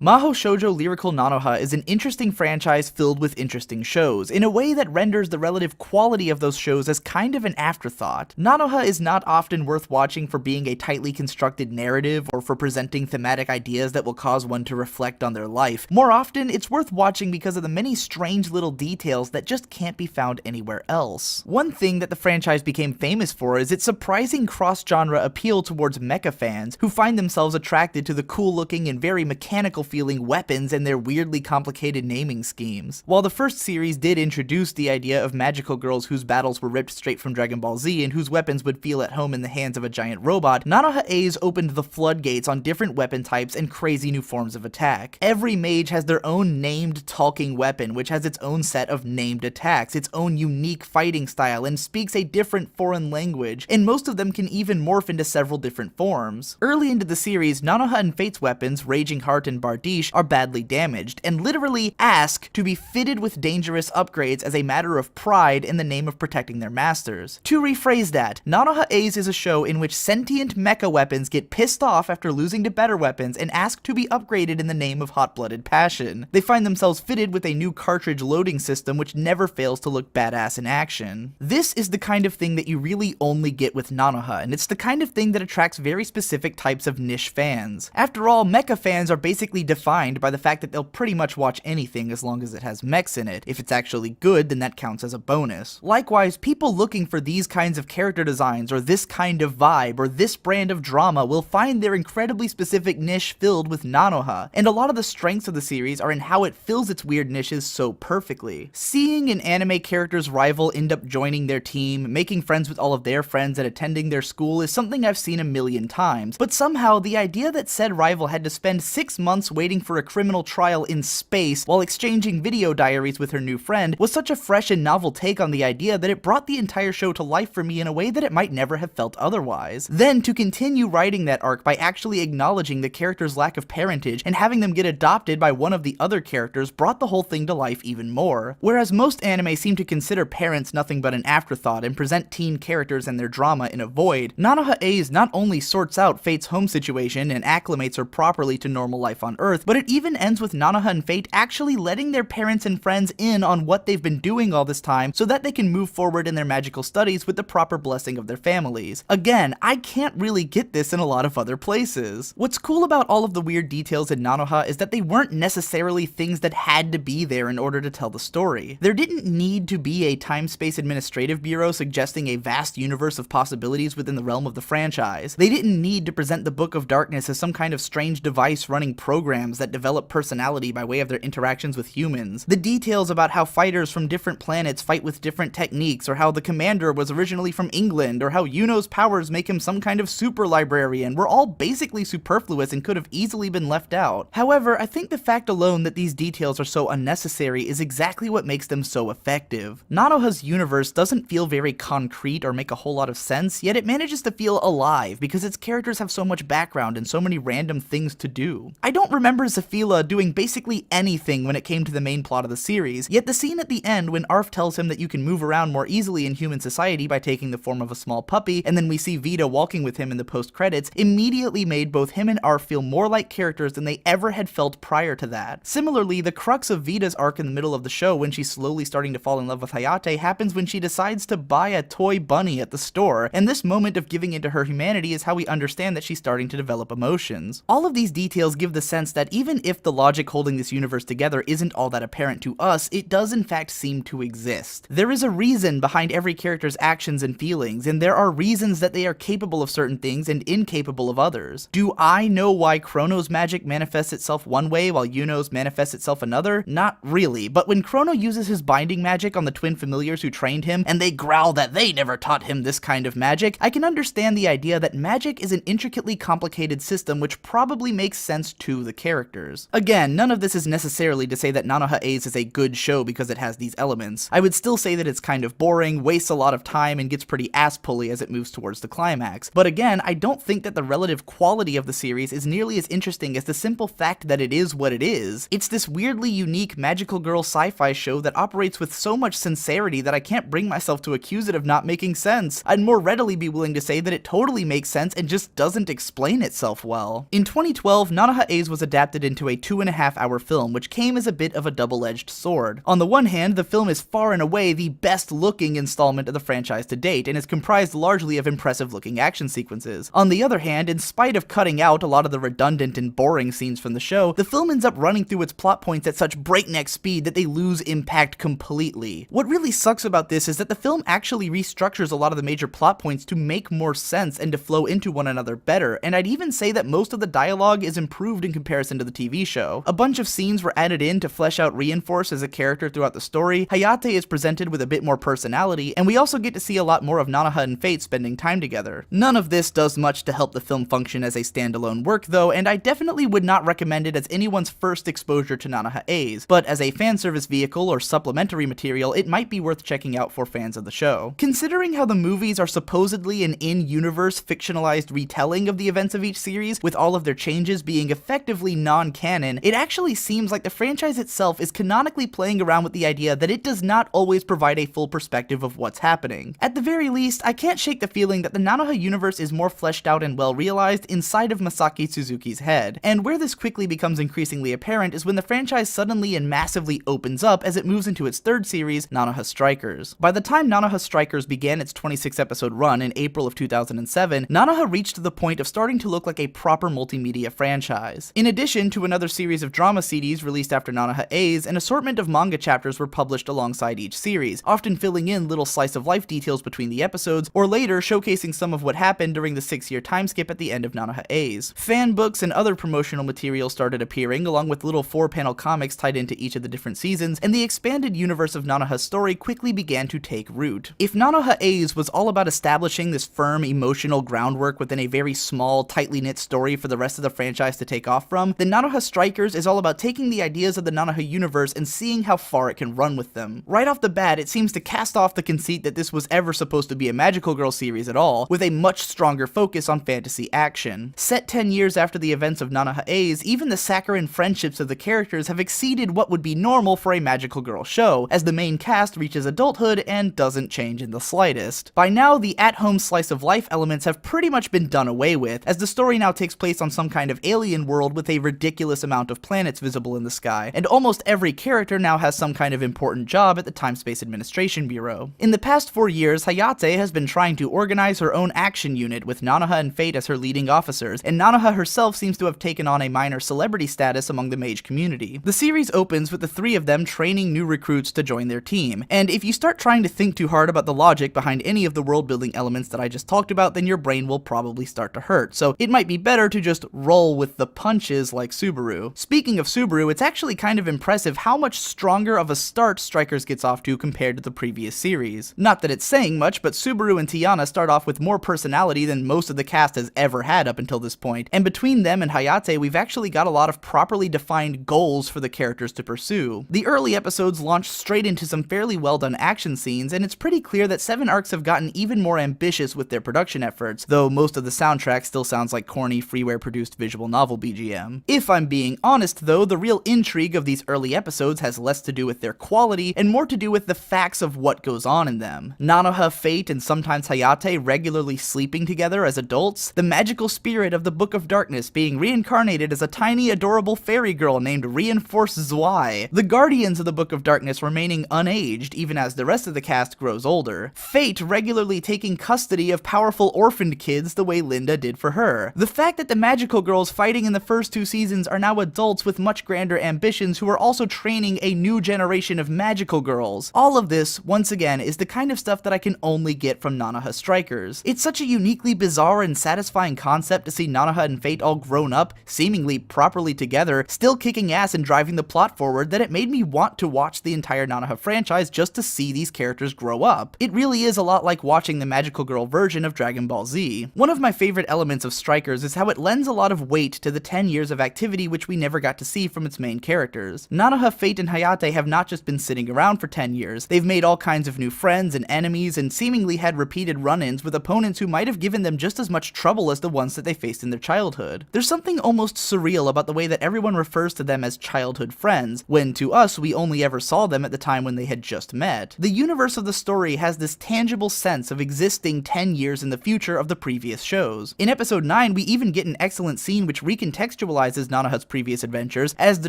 Mahou Shoujo Lyrical Nanoha is an interesting franchise filled with interesting shows, in a way that renders the relative quality of those shows as kind of an afterthought. Nanoha is not often worth watching for being a tightly constructed narrative or for presenting thematic ideas that will cause one to reflect on their life. More often, it's worth watching because of the many strange little details that just can't be found anywhere else. One thing that the franchise became famous for is its surprising cross-genre appeal towards mecha fans, who find themselves attracted to the cool-looking and very mechanical feeling weapons and their weirdly complicated naming schemes. While the first series did introduce the idea of magical girls whose battles were ripped straight from Dragon Ball Z and whose weapons would feel at home in the hands of a giant robot, Nanoha A's opened the floodgates on different weapon types and crazy new forms of attack. Every mage has their own named talking weapon, which has its own set of named attacks, its own unique fighting style, and speaks a different foreign language, and most of them can even morph into several different forms. Early into the series, Nanoha and Fate's weapons, Raging Heart and Bardiche, are badly damaged, and literally ask to be fitted with dangerous upgrades as a matter of pride in the name of protecting their masters. To rephrase that, Nanoha A's is a show in which sentient mecha weapons get pissed off after losing to better weapons and ask to be upgraded in the name of hot-blooded passion. They find themselves fitted with a new cartridge loading system which never fails to look badass in action. This is the kind of thing that you really only get with Nanoha, and it's the kind of thing that attracts very specific types of niche fans. After all, mecha fans are basically defined by the fact that they'll pretty much watch anything as long as it has mechs in it. If it's actually good, then that counts as a bonus. Likewise, people looking for these kinds of character designs, or this kind of vibe, or this brand of drama will find their incredibly specific niche filled with Nanoha, and a lot of the strengths of the series are in how it fills its weird niches so perfectly. Seeing an anime character's rival end up joining their team, making friends with all of their friends, and attending their school is something I've seen a million times, but somehow the idea that said rival had to spend 6 months waiting for a criminal trial in space while exchanging video diaries with her new friend was such a fresh and novel take on the idea that it brought the entire show to life for me in a way that it might never have felt otherwise. Then to continue writing that arc by actually acknowledging the character's lack of parentage and having them get adopted by one of the other characters brought the whole thing to life even more. Whereas most anime seem to consider parents nothing but an afterthought and present teen characters and their drama in a void, Nanoha A's not only sorts out Fate's home situation and acclimates her properly to normal life on Earth, but it even ends with Nanoha and Fate actually letting their parents and friends in on what they've been doing all this time so that they can move forward in their magical studies with the proper blessing of their families. Again, I can't really get this in a lot of other places. What's cool about all of the weird details in Nanoha is that they weren't necessarily things that had to be there in order to tell the story. There didn't need to be a time-space administrative bureau suggesting a vast universe of possibilities within the realm of the franchise. They didn't need to present the Book of Darkness as some kind of strange device running programs that develop personality by way of their interactions with humans. The details about how fighters from different planets fight with different techniques, or how the commander was originally from England, or how Yuno's powers make him some kind of super librarian were all basically superfluous and could have easily been left out. However, I think the fact alone that these details are so unnecessary is exactly what makes them so effective. Nanoha's universe doesn't feel very concrete or make a whole lot of sense, yet it manages to feel alive because its characters have so much background and so many random things to do. I don't remember Zafila doing basically anything when it came to the main plot of the series, yet the scene at the end when Arf tells him that you can move around more easily in human society by taking the form of a small puppy, and then we see Vita walking with him in the post-credits, immediately made both him and Arf feel more like characters than they ever had felt prior to that. Similarly, the crux of Vita's arc in the middle of the show when she's slowly starting to fall in love with Hayate happens when she decides to buy a toy bunny at the store, and this moment of giving into her humanity is how we understand that she's starting to develop emotions. All of these details give the sense that even if the logic holding this universe together isn't all that apparent to us, it does in fact seem to exist. There is a reason behind every character's actions and feelings, and there are reasons that they are capable of certain things and incapable of others. Do I know why Chrono's magic manifests itself one way while Yuno's manifests itself another? Not really, but when Chrono uses his binding magic on the twin familiars who trained him, and they growl that they never taught him this kind of magic, I can understand the idea that magic is an intricately complicated system which probably makes sense to the characters. Again, none of this is necessarily to say that Nanoha A's is a good show because it has these elements. I would still say that it's kind of boring, wastes a lot of time, and gets pretty ass-pully as it moves towards the climax. But again, I don't think that the relative quality of the series is nearly as interesting as the simple fact that it is what it is. It's this weirdly unique magical girl sci-fi show that operates with so much sincerity that I can't bring myself to accuse it of not making sense. I'd more readily be willing to say that it totally makes sense and just doesn't explain itself well. In 2012, Nanoha A's was adapted adapted into a 2.5-hour film, which came as a bit of a double-edged sword. On the one hand, the film is far and away the best-looking installment of the franchise to date, and is comprised largely of impressive-looking action sequences. On the other hand, in spite of cutting out a lot of the redundant and boring scenes from the show, the film ends up running through its plot points at such breakneck speed that they lose impact completely. What really sucks about this is that the film actually restructures a lot of the major plot points to make more sense and to flow into one another better, and I'd even say that most of the dialogue is improved in comparison to the TV show. A bunch of scenes were added in to flesh out Reinforce as a character throughout the story, Hayate is presented with a bit more personality, and we also get to see a lot more of Nanoha and Fate spending time together. None of this does much to help the film function as a standalone work though, and I definitely would not recommend it as anyone's first exposure to Nanoha A's, but as a fan service vehicle or supplementary material, it might be worth checking out for fans of the show. Considering how the movies are supposedly an in-universe fictionalized retelling of the events of each series, with all of their changes being effectively non-canon, it actually seems like the franchise itself is canonically playing around with the idea that it does not always provide a full perspective of what's happening. At the very least, I can't shake the feeling that the Nanoha universe is more fleshed out and well realized inside of Masaki Suzuki's head, and where this quickly becomes increasingly apparent is when the franchise suddenly and massively opens up as it moves into its third series, Nanoha Strikers. By the time Nanoha Strikers began its 26-episode run in April of 2007, Nanoha reached the point of starting to look like a proper multimedia franchise. In addition to another series of drama CDs released after Nanoha A's, an assortment of manga chapters were published alongside each series, often filling in little slice-of-life details between the episodes, or later showcasing some of what happened during the 6-year time skip at the end of Nanoha A's. Fan books and other promotional material started appearing, along with little 4-panel comics tied into each of the different seasons, and the expanded universe of Nanoha's story quickly began to take root. If Nanoha A's was all about establishing this firm emotional groundwork within a very small, tightly knit story for the rest of the franchise to take off from, then Nanoha Strikers is all about taking the ideas of the Nanoha universe and seeing how far it can run with them. Right off the bat, it seems to cast off the conceit that this was ever supposed to be a magical girl series at all, with a much stronger focus on fantasy action. Set 10 years after the events of Nanoha A's, even the saccharine friendships of the characters have exceeded what would be normal for a magical girl show, as the main cast reaches adulthood and doesn't change in the slightest. By now, the at-home slice-of-life elements have pretty much been done away with, as the story now takes place on some kind of alien world with a ridiculous amount of planets visible in the sky, and almost every character now has some kind of important job at the Time-Space Administration Bureau. In the past 4 years, Hayate has been trying to organize her own action unit with Nanoha and Fate as her leading officers, and Nanoha herself seems to have taken on a minor celebrity status among the mage community. The series opens with the three of them training new recruits to join their team, and if you start trying to think too hard about the logic behind any of the world-building elements that I just talked about, then your brain will probably start to hurt, so it might be better to just roll with the punches like Subaru. Speaking of Subaru, it's actually kind of impressive how much stronger of a start Strikers gets off to compared to the previous series. Not that it's saying much, but Subaru and Tiana start off with more personality than most of the cast has ever had up until this point, and between them and Hayate, we've actually got a lot of properly defined goals for the characters to pursue. The early episodes launch straight into some fairly well done action scenes, and it's pretty clear that 7 Arcs have gotten even more ambitious with their production efforts, though most of the soundtrack still sounds like corny freeware-produced visual novel BGM. If I'm being honest though, the real intrigue of these early episodes has less to do with their quality and more to do with the facts of what goes on in them. Nanoha, Fate, and sometimes Hayate regularly sleeping together as adults, the magical spirit of the Book of Darkness being reincarnated as a tiny adorable fairy girl named Reinforce Zwei, the Guardians of the Book of Darkness remaining unaged even as the rest of the cast grows older, Fate regularly taking custody of powerful orphaned kids the way Linda did for her, the fact that the magical girls fighting in the first 2 seasons are now adults with much grander ambitions who are also training a new generation of magical girls. All of this, once again, is the kind of stuff that I can only get from Nanoha Strikers. It's such a uniquely bizarre and satisfying concept to see Nanoha and Fate all grown up, seemingly properly together, still kicking ass and driving the plot forward, that it made me want to watch the entire Nanoha franchise just to see these characters grow up. It really is a lot like watching the magical girl version of Dragon Ball Z. One of my favorite elements of Strikers is how it lends a lot of weight to the 10 years of activity which we never got to see from its main characters. Nanoha, Fate, and Hayate have not just been sitting around for 10 years, they've made all kinds of new friends and enemies, and seemingly had repeated run-ins with opponents who might have given them just as much trouble as the ones that they faced in their childhood. There's something almost surreal about the way that everyone refers to them as childhood friends, when to us we only ever saw them at the time when they had just met. The universe of the story has this tangible sense of existing 10 years in the future of the previous shows. In episode 9, we even get an excellent scene which recontextualizes contextualizes Nanoha's previous adventures as the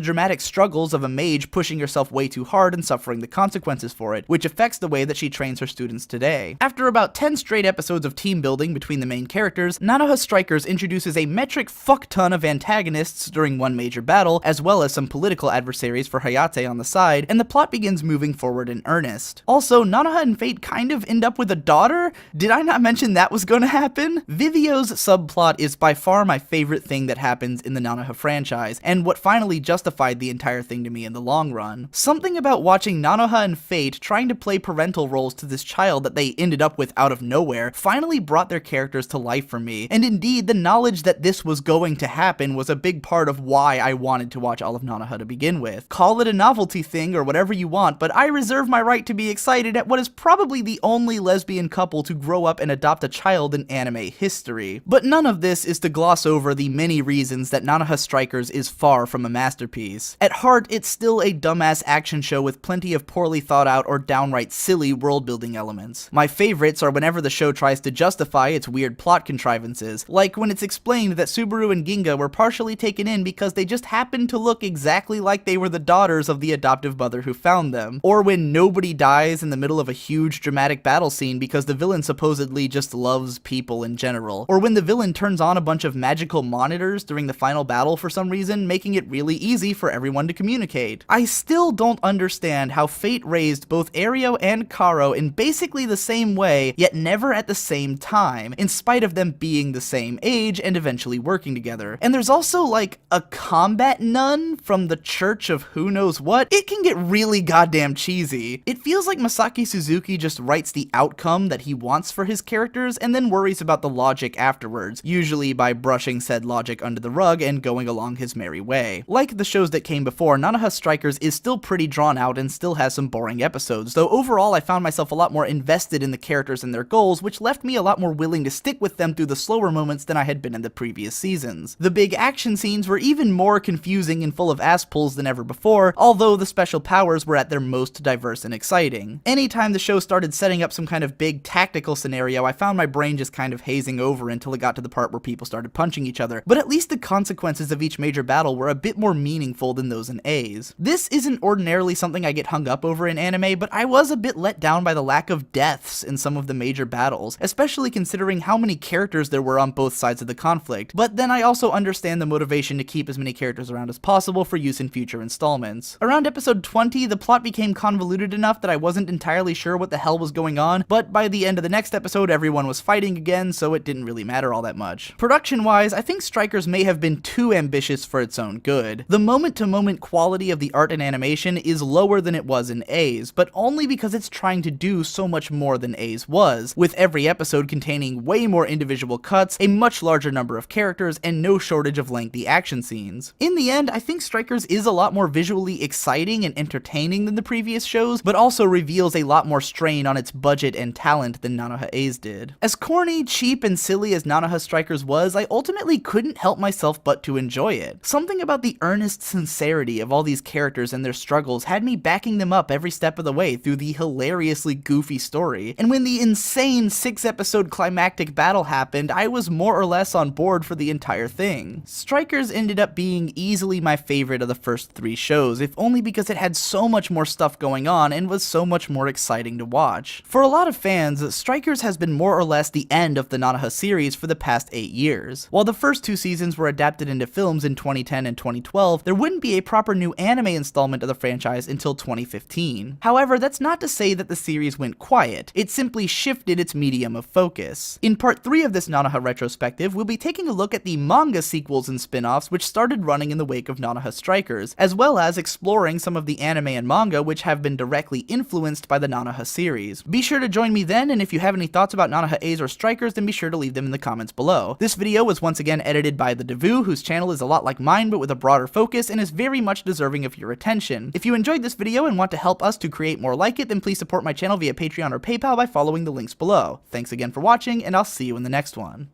dramatic struggles of a mage pushing herself way too hard and suffering the consequences for it, which affects the way that she trains her students today. After about 10 straight episodes of team building between the main characters, Nanoha Strikers introduces a metric fuck-ton of antagonists during one major battle, as well as some political adversaries for Hayate on the side, and the plot begins moving forward in earnest. Also, Nanoha and Fate kind of end up with a daughter? Did I not mention that was gonna happen? Vivio's subplot is by far my favorite thing that happens in the Nanoha franchise, and what finally justified the entire thing to me in the long run. Something about watching Nanoha and Fate trying to play parental roles to this child that they ended up with out of nowhere finally brought their characters to life for me, and indeed the knowledge that this was going to happen was a big part of why I wanted to watch all of Nanoha to begin with. Call it a novelty thing or whatever you want, but I reserve my right to be excited at what is probably the only lesbian couple to grow up and adopt a child in anime history. But none of this is to gloss over the many reasons that Nanoha Strikers is far from a masterpiece. At heart, it's still a dumbass action show with plenty of poorly thought out or downright silly world-building elements. My favorites are whenever the show tries to justify its weird plot contrivances, like when it's explained that Subaru and Ginga were partially taken in because they just happened to look exactly like they were the daughters of the adoptive mother who found them, or when nobody dies in the middle of a huge dramatic battle scene because the villain supposedly just loves people in general, or when the villain turns on a bunch of magical monitors during the final battle for some reason, making it really easy for everyone to communicate. I still don't understand how Fate raised both Ario and Karo in basically the same way, yet never at the same time, in spite of them being the same age and eventually working together. And there's also like a combat nun from the Church of who knows what. It can get really goddamn cheesy. It feels like Masaki Suzuki just writes the outcome that he wants for his characters and then worries about the logic afterwards, usually by brushing said logic under the rug and going along his merry way. Like the shows that came before, Nanoha Strikers is still pretty drawn out and still has some boring episodes, though overall I found myself a lot more invested in the characters and their goals, which left me a lot more willing to stick with them through the slower moments than I had been in the previous seasons. The big action scenes were even more confusing and full of ass pulls than ever before, although the special powers were at their most diverse and exciting. Anytime the show started setting up some kind of big tactical scenario, I found my brain just kind of hazing over until it got to the part where people started punching each other, but at least the consequences of each major battle were a bit more meaningful than those in A's. This isn't ordinarily something I get hung up over in anime, but I was a bit let down by the lack of deaths in some of the major battles, especially considering how many characters there were on both sides of the conflict. But then I also understand the motivation to keep as many characters around as possible for use in future installments. Around episode 20, the plot became convoluted enough that I wasn't entirely sure what the hell was going on, but by the end of the next episode everyone was fighting again, so it didn't really matter all that much. Production-wise, I think Strikers may have been too ambitious for its own good. The moment-to-moment quality of the art and animation is lower than it was in A's, but only because it's trying to do so much more than A's was, with every episode containing way more individual cuts, a much larger number of characters, and no shortage of lengthy action scenes. In the end, I think Strikers is a lot more visually exciting and entertaining than the previous shows, but also reveals a lot more strain on its budget and talent than Nanoha A's did. As corny, cheap, and silly as Nanoha Strikers was, I ultimately couldn't help myself but to enjoy it. Something about the earnest sincerity of all these characters and their struggles had me backing them up every step of the way through the hilariously goofy story, and when the insane 6-episode climactic battle happened, I was more or less on board for the entire thing. Strikers ended up being easily my favorite of the first 3 shows, if only because it had so much more stuff going on and was so much more exciting to watch. For a lot of fans, Strikers has been more or less the end of the Nanoha series for the past 8 years. While the first 2 seasons were adapted into films in 2010 and 2012, there wouldn't be a proper new anime installment of the franchise until 2015. However, that's not to say that the series went quiet, it simply shifted its medium of focus. In part 3 of this Nanoha retrospective, we'll be taking a look at the manga sequels and spin-offs which started running in the wake of Nanoha Strikers, as well as exploring some of the anime and manga which have been directly influenced by the Nanoha series. Be sure to join me then, and if you have any thoughts about Nanoha A's or Strikers, then be sure to leave them in the comments below. This video was once again edited by the Devu, whose channel is a lot like mine but with a broader focus and is very much deserving of your attention. If you enjoyed this video and want to help us to create more like it, then please support my channel via Patreon or PayPal by following the links below. Thanks again for watching, and I'll see you in the next one.